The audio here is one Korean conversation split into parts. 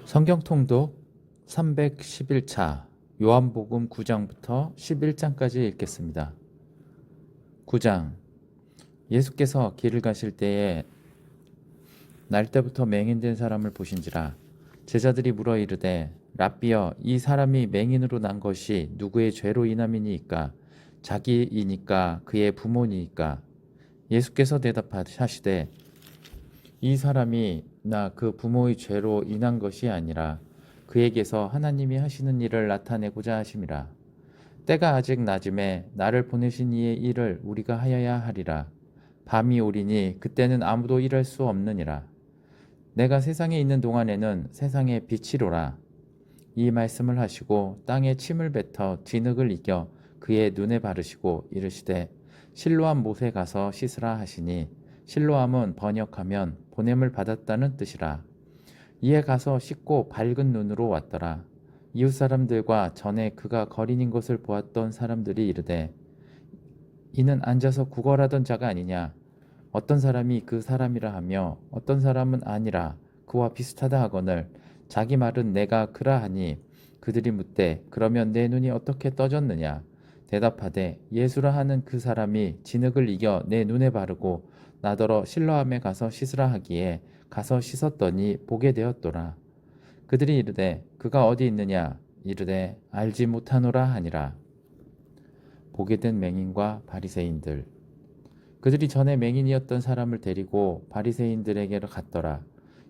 성경 통독 311차 요한복음 9장부터 11장까지 읽겠습니다. 9장. 예수께서 길을 가실 때에 날 때부터 맹인된 사람을 보신지라. 제자들이 물어 이르되 랍비여, 이 사람이 맹인으로 난 것이 누구의 죄로 인함이니이까? 자기이니까 그의 부모니이까? 예수께서 대답하시되 이 사람이 나 그 부모의 죄로 인한 것이 아니라 그에게서 하나님이 하시는 일을 나타내고자 하심이라. 때가 아직 낮음에 나를 보내신 이의 일을 우리가 하여야 하리라. 밤이 오리니 그때는 아무도 일할 수 없느니라. 내가 세상에 있는 동안에는 세상의 빛이로라. 이 말씀을 하시고 땅에 침을 뱉어 진흙을 이겨 그의 눈에 바르시고 이르시되 실로암 못에 가서 씻으라 하시니, 실로암은 번역하면 보냄을 받았다는 뜻이라. 이에 가서 씻고 밝은 눈으로 왔더라. 이웃 사람들과 전에 그가 거린인 것을 보았던 사람들이 이르되 이는 앉아서 구걸하던 자가 아니냐? 어떤 사람이 그 사람이라 하며 어떤 사람은 아니라 그와 비슷하다 하거늘 자기 말은 내가 그라 하니, 그들이 묻되 그러면 내 눈이 어떻게 떠졌느냐? 대답하되 예수라 하는 그 사람이 진흙을 이겨 내 눈에 바르고 나더러 실로암에 가서 씻으라 하기에 가서 씻었더니 보게 되었더라. 그들이 이르되 그가 어디 있느냐? 이르되 알지 못하노라 하니라. 보게 된 맹인과 바리새인들. 그들이 전에 맹인이었던 사람을 데리고 바리새인들에게로 갔더라.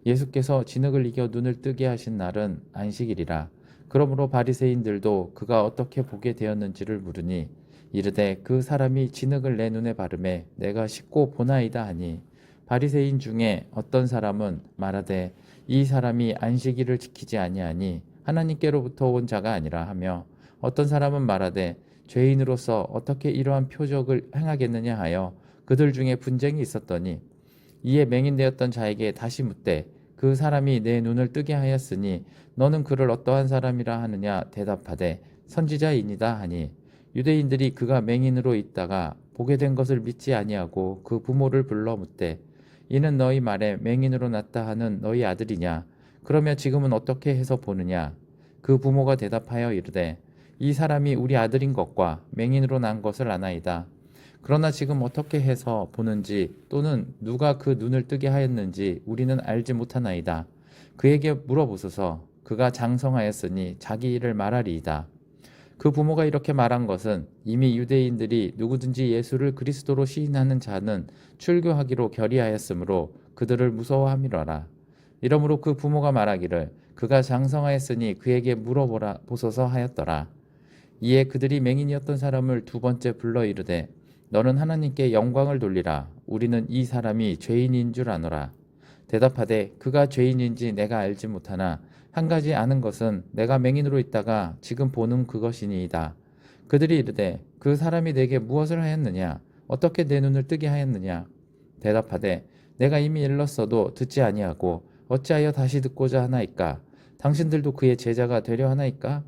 예수께서 진흙을 이겨 눈을 뜨게 하신 날은 안식일이라. 그러므로 바리새인들도 그가 어떻게 보게 되었는지를 물으니 이르되 그 사람이 진흙을 내 눈에 바르매 내가 씻고 보나이다 하니, 바리새인 중에 어떤 사람은 말하되 이 사람이 안식일을 지키지 아니하니 하나님께로부터 온 자가 아니라 하며, 어떤 사람은 말하되 죄인으로서 어떻게 이러한 표적을 행하겠느냐 하여 그들 중에 분쟁이 있었더니, 이에 맹인되었던 자에게 다시 묻되 그 사람이 내 눈을 뜨게 하였으니 너는 그를 어떠한 사람이라 하느냐? 대답하되 선지자이니다 하니, 유대인들이 그가 맹인으로 있다가 보게 된 것을 믿지 아니하고 그 부모를 불러 묻되 이는 너희 말에 맹인으로 났다 하는 너희 아들이냐? 그러면 지금은 어떻게 해서 보느냐? 그 부모가 대답하여 이르되 이 사람이 우리 아들인 것과 맹인으로 난 것을 아나이다. 그러나 지금 어떻게 해서 보는지 또는 누가 그 눈을 뜨게 하였는지 우리는 알지 못하나이다. 그에게 물어보소서. 그가 장성하였으니 자기 일을 말하리이다. 그 부모가 이렇게 말한 것은 이미 유대인들이 누구든지 예수를 그리스도로 시인하는 자는 출교하기로 결의하였으므로 그들을 무서워함이로라. 이러므로 그 부모가 말하기를 그가 장성하였으니 그에게 물어보라 보소서 하였더라. 이에 그들이 맹인이었던 사람을 두 번째 불러 이르되 너는 하나님께 영광을 돌리라. 우리는 이 사람이 죄인인 줄 아노라. 대답하되 그가 죄인인지 내가 알지 못하나 한 가지 아는 것은 내가 맹인으로 있다가 지금 보는 그것이니이다. 그들이 이르되 그 사람이 내게 무엇을 하였느냐? 어떻게 내 눈을 뜨게 하였느냐? 대답하되 내가 이미 일렀어도 듣지 아니하고 어찌하여 다시 듣고자 하나이까? 당신들도 그의 제자가 되려 하나이까?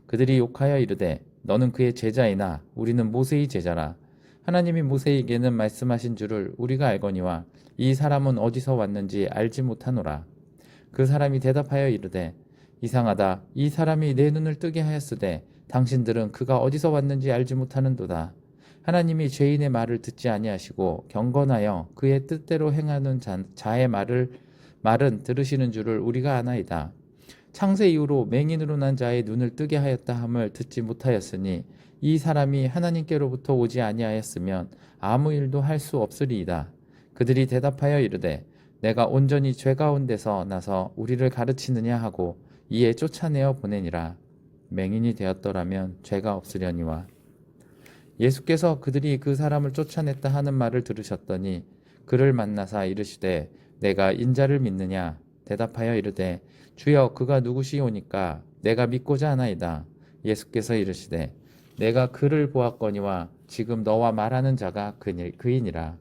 그들이 욕하여 이르되 너는 그의 제자이나 우리는 모세의 제자라. 하나님이 모세에게는 말씀하신 줄을 우리가 알거니와 이 사람은 어디서 왔는지 알지 못하노라. 그 사람이 대답하여 이르되 이상하다. 이 사람이 내 눈을 뜨게 하였으되 당신들은 그가 어디서 왔는지 알지 못하는도다. 하나님이 죄인의 말을 듣지 아니하시고 경건하여 그의 뜻대로 행하는 자의 말은 들으시는 줄을 우리가 아나이다. 창세 이후로 맹인으로 난 자의 눈을 뜨게 하였다 함을 듣지 못하였으니 이 사람이 하나님께로부터 오지 아니하였으면 아무 일도 할 수 없으리이다. 그들이 대답하여 이르되 내가 온전히 죄 가운데서 나서 우리를 가르치느냐 하고 이에 쫓아내어 보내니라. 맹인이 되었더라면 죄가 없으려니와. 예수께서 그들이 그 사람을 쫓아냈다 하는 말을 들으셨더니 그를 만나사 이르시되 내가 인자를 믿느냐? 대답하여 이르되 주여 그가 누구시오니까 내가 믿고자 하나이다. 예수께서 이르시되 내가 그를 보았거니와 지금 너와 말하는 자가 그이니라.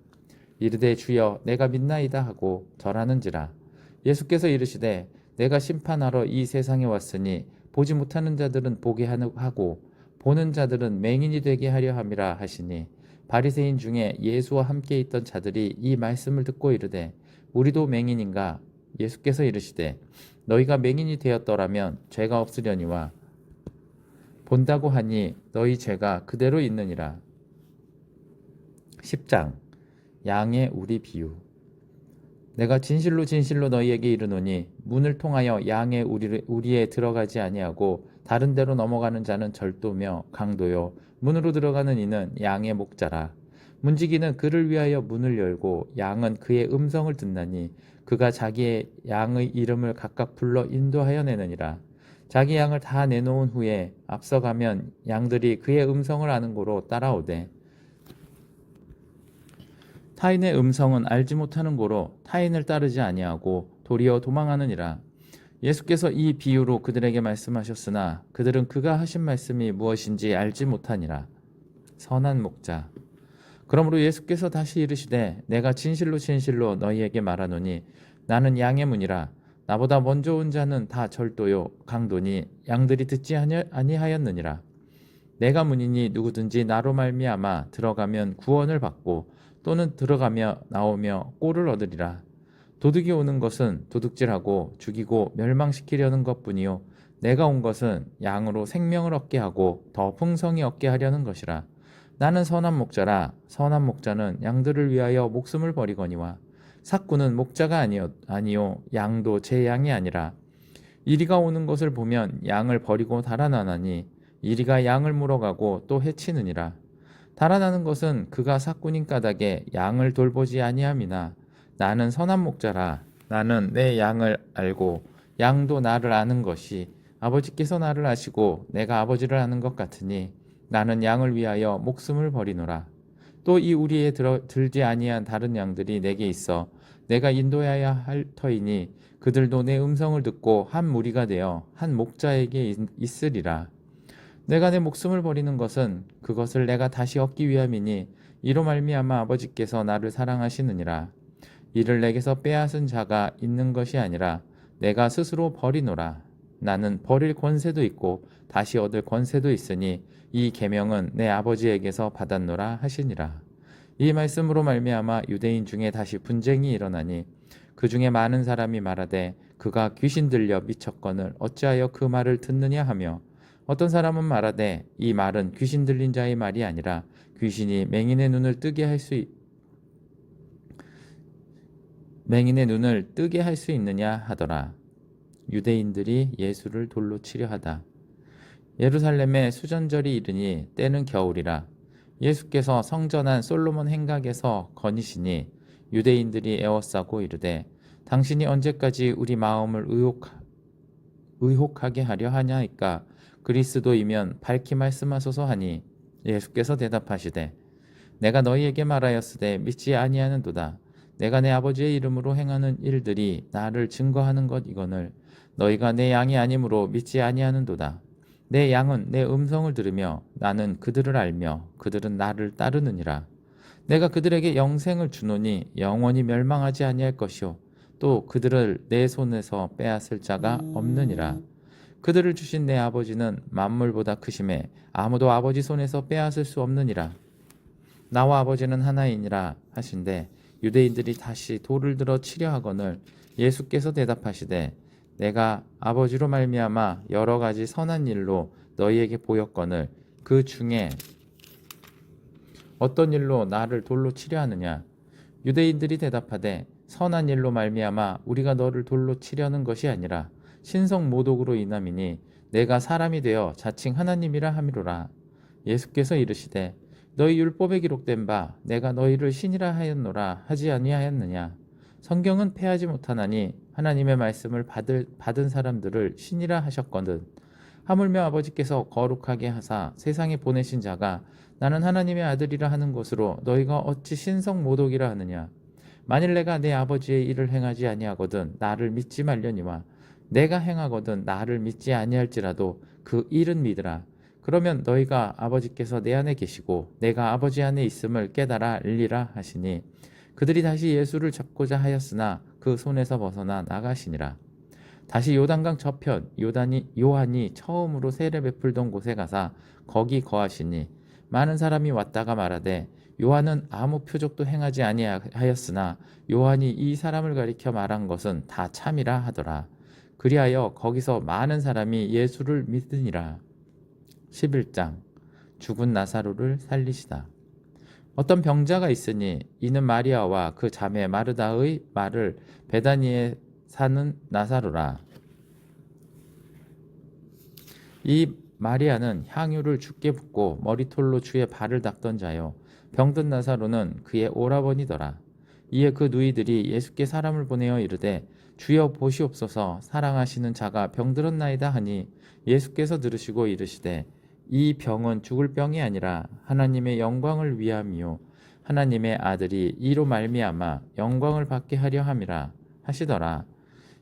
이르되 주여 내가 믿나이다 하고 절하는지라. 예수께서 이르시되 내가 심판하러 이 세상에 왔으니 보지 못하는 자들은 보게 하고 보는 자들은 맹인이 되게 하려 함이라 하시니, 바리새인 중에 예수와 함께 있던 자들이 이 말씀을 듣고 이르되 우리도 맹인인가? 예수께서 이르시되 너희가 맹인이 되었더라면 죄가 없으려니와 본다고 하니 너희 죄가 그대로 있느니라. 10장 양의 우리 비유. 내가 진실로 진실로 너희에게 이르노니 문을 통하여 양의 우리에 들어가지 아니하고 다른 데로 넘어가는 자는 절도며 강도요 문으로 들어가는 이는 양의 목자라. 문지기는 그를 위하여 문을 열고 양은 그의 음성을 듣나니 그가 자기의 양의 이름을 각각 불러 인도하여 내느니라. 자기 양을 다 내놓은 후에 앞서가면 양들이 그의 음성을 아는 고로 따라오되 타인의 음성은 알지 못하는 고로 타인을 따르지 아니하고 도리어 도망하느니라. 예수께서 이 비유로 그들에게 말씀하셨으나 그들은 그가 하신 말씀이 무엇인지 알지 못하니라. 선한 목자. 그러므로 예수께서 다시 이르시되 내가 진실로 진실로 너희에게 말하노니 나는 양의 문이라. 나보다 먼저 온 자는 다 절도요 강도니 양들이 듣지 아니하였느니라. 내가 문이니 누구든지 나로 말미암아 들어가면 구원을 받고 또는 들어가며 나오며 꼴을 얻으리라. 도둑이 오는 것은 도둑질하고 죽이고 멸망시키려는 것뿐이요 내가 온 것은 양으로 생명을 얻게 하고 더 풍성히 얻게 하려는 것이라. 나는 선한 목자라. 선한 목자는 양들을 위하여 목숨을 버리거니와 삭구는 목자가 아니요 양도 제 양이 아니라. 이리가 오는 것을 보면 양을 버리고 달아나나니 이리가 양을 물어가고 또 해치느니라. 달아나는 것은 그가 삭군인 까닭에 양을 돌보지 아니함이나 나는 선한 목자라. 나는 내 양을 알고 양도 나를 아는 것이 아버지께서 나를 아시고 내가 아버지를 아는 것 같으니 나는 양을 위하여 목숨을 버리노라. 또 이 우리에 들지 아니한 다른 양들이 내게 있어 내가 인도해야 할 터이니 그들도 내 음성을 듣고 한 무리가 되어 한 목자에게 있으리라. 내가 내 목숨을 버리는 것은 그것을 내가 다시 얻기 위함이니 이로 말미암아 아버지께서 나를 사랑하시느니라. 이를 내게서 빼앗은 자가 있는 것이 아니라 내가 스스로 버리노라. 나는 버릴 권세도 있고 다시 얻을 권세도 있으니 이 계명은 내 아버지에게서 받았노라 하시니라. 이 말씀으로 말미암아 유대인 중에 다시 분쟁이 일어나니 그 중에 많은 사람이 말하되 그가 귀신 들려 미쳤거늘 어찌하여 그 말을 듣느냐 하며 어떤 사람은 말하되 이 말은 귀신 들린 자의 말이 아니라 귀신이 맹인의 눈을 뜨게 할 수 있느냐 하더라. 유대인들이 예수를 돌로 치려 하다. 예루살렘에 수전절이 이르니 때는 겨울이라. 예수께서 성전 안 솔로몬 행각에서 거니시니 유대인들이 에워싸고 이르되 당신이 언제까지 우리 마음을 의혹하게 하려 하냐이까. 그리스도이면 밝히 말씀하소서 하니 예수께서 대답하시되 내가 너희에게 말하였으되 믿지 아니하는도다. 내가 내 아버지의 이름으로 행하는 일들이 나를 증거하는 것 이거늘 너희가 내 양이 아니므로 믿지 아니하는도다. 내 양은 내 음성을 들으며 나는 그들을 알며 그들은 나를 따르느니라. 내가 그들에게 영생을 주노니 영원히 멸망하지 아니할 것이요 또 그들을 내 손에서 빼앗을 자가 없느니라. 그들을 주신 내 아버지는 만물보다 크심에 아무도 아버지 손에서 빼앗을 수 없느니라. 나와 아버지는 하나이니라 하신대 유대인들이 다시 돌을 들어 치려 하거늘 예수께서 대답하시되 내가 아버지로 말미암아 여러 가지 선한 일로 너희에게 보였거늘 그 중에 어떤 일로 나를 돌로 치려 하느냐. 유대인들이 대답하되 선한 일로 말미암아 우리가 너를 돌로 치려는 것이 아니라 신성 모독으로 인함이니 내가 사람이 되어 자칭 하나님이라 함이로라. 예수께서 이르시되 너희 율법에 기록된 바 내가 너희를 신이라 하였노라 하지 아니하였느냐. 성경은 패하지 못하나니 하나님의 말씀을 받은 사람들을 신이라 하셨거든. 하물며 아버지께서 거룩하게 하사 세상에 보내신 자가 나는 하나님의 아들이라 하는 것으로 너희가 어찌 신성 모독이라 하느냐. 만일 내가 내 아버지의 일을 행하지 아니하거든 나를 믿지 말려니와 내가 행하거든 나를 믿지 아니할지라도 그 일은 믿으라. 그러면 너희가 아버지께서 내 안에 계시고 내가 아버지 안에 있음을 깨달아 알리라 하시니 그들이 다시 예수를 잡고자 하였으나 그 손에서 벗어나 나가시니라. 다시 요단강 저편 요한이 처음으로 세례 베풀던 곳에 가사 거기 거하시니 많은 사람이 왔다가 말하되 요한은 아무 표적도 행하지 아니하였으나 요한이 이 사람을 가리켜 말한 것은 다 참이라 하더라. 그리하여 거기서 많은 사람이 예수를 믿으니라. 11장 죽은 나사로를 살리시다. 어떤 병자가 있으니 이는 마리아와 그 자매 마르다의 말을 베다니에 사는 나사로라. 이 마리아는 향유를 주께 붓고 머리털로 주의 발을 닦던 자요 병든 나사로는 그의 오라버니더라. 이에 그 누이들이 예수께 사람을 보내어 이르되 주여 보시옵소서 사랑하시는 자가 병들었나이다 하니 예수께서 들으시고 이르시되 이 병은 죽을 병이 아니라 하나님의 영광을 위함이요 하나님의 아들이 이로 말미암아 영광을 받게 하려 함이라 하시더라.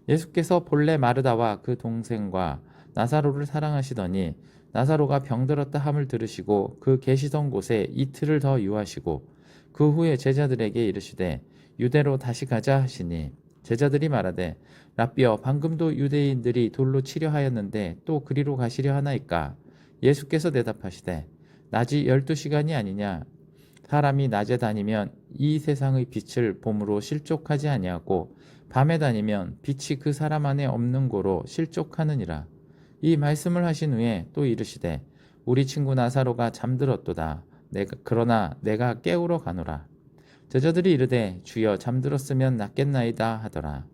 예수께서 본래 마르다와 그 동생과 나사로를 사랑하시더니 나사로가 병들었다 함을 들으시고 그 계시던 곳에 이틀을 더 유하시고 그 후에 제자들에게 이르시되 유대로 다시 가자 하시니 제자들이 말하되 라삐여 방금도 유대인들이 돌로 치려 하였는데 또 그리로 가시려 하나이까. 예수께서 대답하시되 낮이 12시간이 아니냐. 사람이 낮에 다니면 이 세상의 빛을 봄으로 실족하지 아니하고 밤에 다니면 빛이 그 사람 안에 없는 고로 실족하느니라. 이 말씀을 하신 후에 또 이르시되 우리 친구 나사로가 잠들었도다. 그러나 내가 깨우러 가노라. 제자들이 이르되 주여 잠들었으면 낫겠나이다 하더라.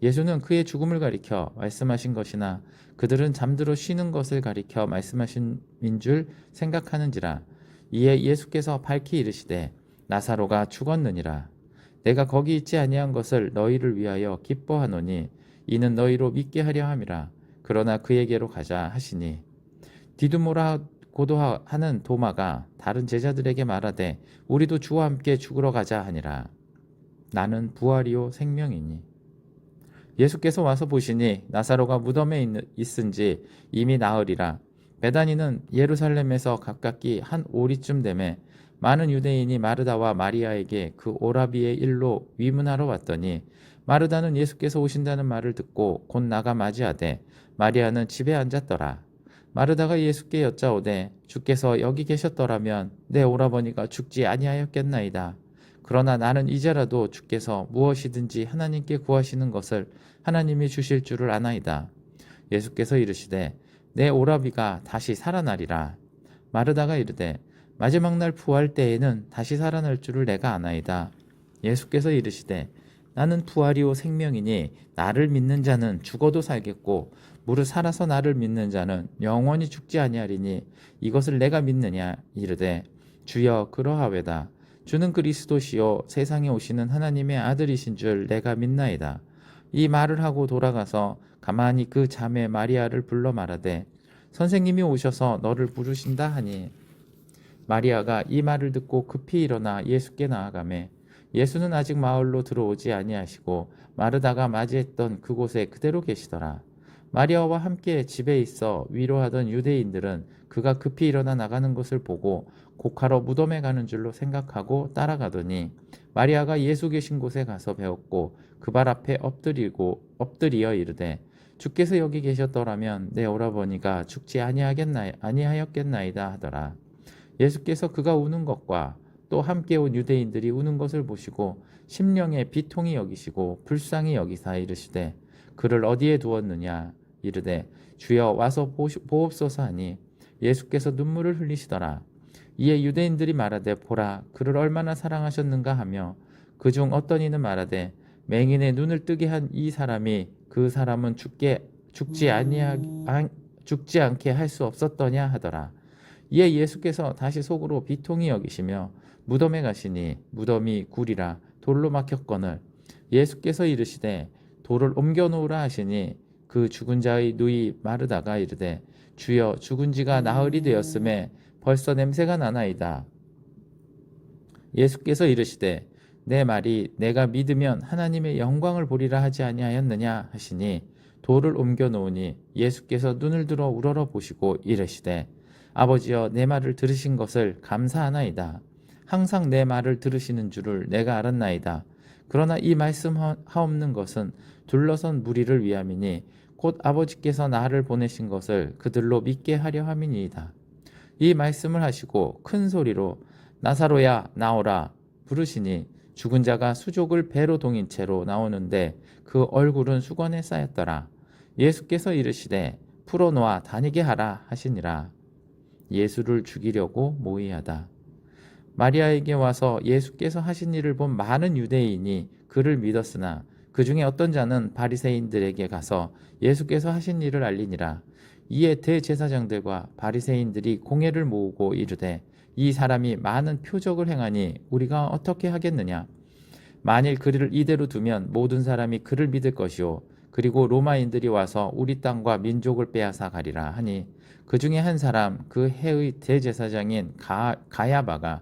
예수는 그의 죽음을 가리켜 말씀하신 것이나 그들은 잠들어 쉬는 것을 가리켜 말씀하신인 줄 생각하는지라. 이에 예수께서 밝히 이르시되 나사로가 죽었느니라. 내가 거기 있지 아니한 것을 너희를 위하여 기뻐하노니 이는 너희로 믿게 하려 함이라. 그러나 그에게로 가자 하시니 디두모라고도 하는 도마가 다른 제자들에게 말하되 우리도 주와 함께 죽으러 가자 하니라. 나는 부활이요 생명이니. 예수께서 와서 보시니 나사로가 무덤에 있은지 이미 나으리라. 베다니는 예루살렘에서 가깝기 한 오리쯤 되매 많은 유대인이 마르다와 마리아에게 그 오라비의 일로 위문하러 왔더니 마르다는 예수께서 오신다는 말을 듣고 곧 나가 맞이하되 마리아는 집에 앉았더라. 마르다가 예수께 여짜오되 주께서 여기 계셨더라면 내 오라버니가 죽지 아니하였겠나이다. 그러나 나는 이제라도 주께서 무엇이든지 하나님께 구하시는 것을 하나님이 주실 줄을 아나이다. 예수께서 이르시되 내 오라비가 다시 살아나리라. 마르다가 이르되 마지막 날 부활 때에는 다시 살아날 줄을 내가 아나이다. 예수께서 이르시되 나는 부활이요 생명이니 나를 믿는 자는 죽어도 살겠고 무릇 살아서 나를 믿는 자는 영원히 죽지 아니하리니 이것을 내가 믿느냐. 이르되 주여 그러하외다. 주는 그리스도시요 세상에 오시는 하나님의 아들이신 줄 내가 믿나이다. 이 말을 하고 돌아가서 가만히 그 자매 마리아를 불러 말하되 선생님이 오셔서 너를 부르신다 하니 마리아가 이 말을 듣고 급히 일어나 예수께 나아가매 예수는 아직 마을로 들어오지 아니하시고 마르다가 맞이했던 그곳에 그대로 계시더라. 마리아와 함께 집에 있어 위로하던 유대인들은 그가 급히 일어나 나가는 것을 보고 곡하러 무덤에 가는 줄로 생각하고 따라가더니 마리아가 예수 계신 곳에 가서 배웠고 그 발 앞에 엎드리어 이르되 주께서 여기 계셨더라면 내 오라버니가 죽지 아니하였겠나이다 하더라. 예수께서 그가 우는 것과 또 함께 온 유대인들이 우는 것을 보시고 심령에 비통히 여기시고 불쌍히 여기사 이르시되 그를 어디에 두었느냐. 이르되 주여 와서 보옵소서 하니 예수께서 눈물을 흘리시더라. 이에 유대인들이 말하되 보라 그를 얼마나 사랑하셨는가 하며 그중 어떤 이는 말하되 맹인의 눈을 뜨게 한 이 사람이 그 사람은 죽지 않게 할 수 없었더냐 하더라. 이에 예수께서 다시 속으로 비통히 여기시며 무덤에 가시니 무덤이 굴이라 돌로 막혔거늘 예수께서 이르시되 돌을 옮겨 놓으라 하시니 그 죽은 자의 누이 마르다가 이르되 주여 죽은 지가 나흘이 되었음에 벌써 냄새가 나나이다. 예수께서 이르시되 내 말이 내가 믿으면 하나님의 영광을 보리라 하지 아니하였느냐 하시니 돌을 옮겨 놓으니 예수께서 눈을 들어 우러러 보시고 이르시되 아버지여 내 말을 들으신 것을 감사하나이다. 항상 내 말을 들으시는 줄을 내가 알았나이다. 그러나 이 말씀하옵는 것은 둘러선 무리를 위함이니 곧 아버지께서 나를 보내신 것을 그들로 믿게 하려 함이니이다. 이 말씀을 하시고 큰 소리로 나사로야 나오라 부르시니 죽은 자가 수족을 배로 동인 채로 나오는데 그 얼굴은 수건에 쌓였더라. 예수께서 이르시되 풀어놓아 다니게 하라 하시니라. 예수를 죽이려고 모의하다. 마리아에게 와서 예수께서 하신 일을 본 많은 유대인이 그를 믿었으나 그 중에 어떤 자는 바리새인들에게 가서 예수께서 하신 일을 알리니라. 이에 대제사장들과 바리새인들이 공회를 모으고 이르되 이 사람이 많은 표적을 행하니 우리가 어떻게 하겠느냐? 만일 그를 이대로 두면 모든 사람이 그를 믿을 것이요 그리고 로마인들이 와서 우리 땅과 민족을 빼앗아 가리라 하니 그 중에 한 사람 그 해의 대제사장인 가야바가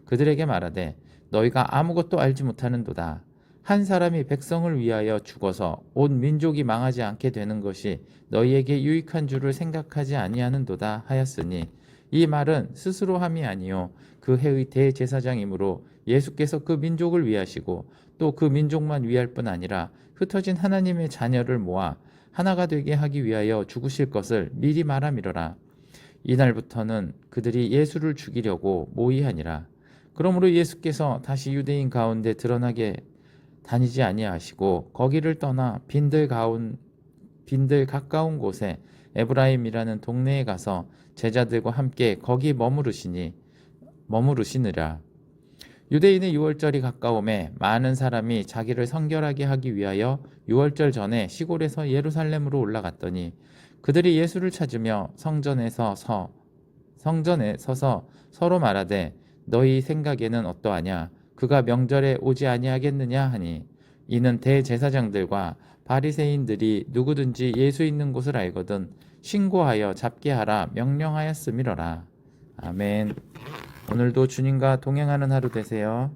그들에게 말하되 너희가 아무것도 알지 못하는도다. 한 사람이 백성을 위하여 죽어서 온 민족이 망하지 않게 되는 것이 너희에게 유익한 줄을 생각하지 아니하는도다 하였으니 이 말은 스스로 함이 아니요 그 해의 대제사장이므로 예수께서 그 민족을 위하시고 또 그 민족만 위할 뿐 아니라 흩어진 하나님의 자녀를 모아 하나가 되게 하기 위하여 죽으실 것을 미리 말함이로라. 이날부터는 그들이 예수를 죽이려고 모의하니라. 그러므로 예수께서 다시 유대인 가운데 드러나게 다니지 아니하시고 거기를 떠나 빈들 가까운 곳에 에브라임이라는 동네에 가서 제자들과 함께 거기 머무르시느라. 유대인의 유월절이 가까움에 많은 사람이 자기를 성결하게 하기 위하여 유월절 전에 시골에서 예루살렘으로 올라갔더니 그들이 예수를 찾으며 성전에 서서 서로 말하되 너희 생각에는 어떠하냐? 그가 명절에 오지 아니하겠느냐 하니 이는 대제사장들과 바리새인들이 누구든지 예수 있는 곳을 알거든 신고하여 잡게 하라 명령하였음이로라. 아멘. 오늘도 주님과 동행하는 하루 되세요.